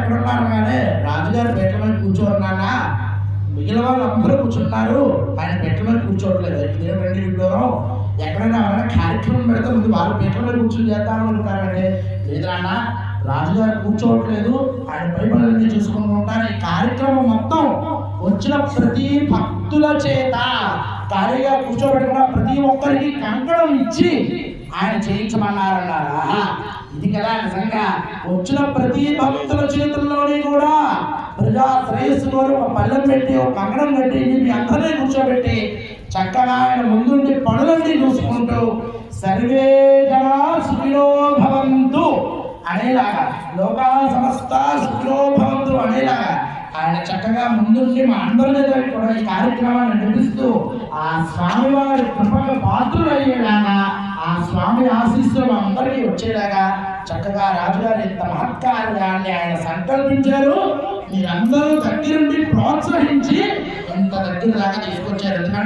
ఎక్కడున్నారు కానీ రాజుగారు పీటల మీద కూర్చోన్నానా, మిగిలిన వాళ్ళు అందరూ కూర్చుంటున్నారు, ఆయన పీటల మీద కూర్చోవట్లేదు. ఇదేంటంటే విడ్డూరం, ఎక్కడైనా ఎవరైనా కార్యక్రమం పెడితే ముందు వాళ్ళు పీటల మీద కూర్చొని చేద్దామనుకుంటారంటే, లేదు నాన్న రాజుగారు కూర్చోవట్లేదు, ఆయన బైబిల్ని చూసుకుంటూ ఉంటారు. ఈ కార్యక్రమం మొత్తం వచ్చిన ప్రతి భక్తుల చేత ఖాళీగా కూర్చోబెట్టుకున్న ప్రతి ఒక్కరికి కంకణం ఇచ్చి ఆయన చేయించమన్నారన్నారా. ఇది కదా నిజంగా వచ్చిన ప్రతి భక్తుల చేతుల్లోని కూడా ప్రజా శ్రేయస్సు కోరి ఒక పల్లెం పెట్టి ఒక కంకణం పెట్టి మీ అందరినీ కూర్చోబెట్టి చక్కగా ఆయన ముందుండి పనులన్నీ చూసుకుంటూ సర్వే జనా సుఖినో భవంతు అనేలాగా, లోకా సమస్త సుఖినో భవంతు అనేలాగా ఆయన చక్కగా ముందుండి మా అందరి మీద కూడా ఈ కార్యక్రమాన్ని నడిపిస్తూ ఆ స్వామివారి కృపకు పాత్రులు అయ్యేలాగా, ఆ స్వామి ఆశీస్సులు అందరికీ వచ్చేలాగా చక్కగా రాజుగారు ఇంత మహత్కార్యాన్ని ఆయన సంకల్పించారు. మీరందరూ దగ్గరుండి ప్రోత్సహించి ఇంత దగ్గర దాకా తీసుకొచ్చారు. ఎందుకంటే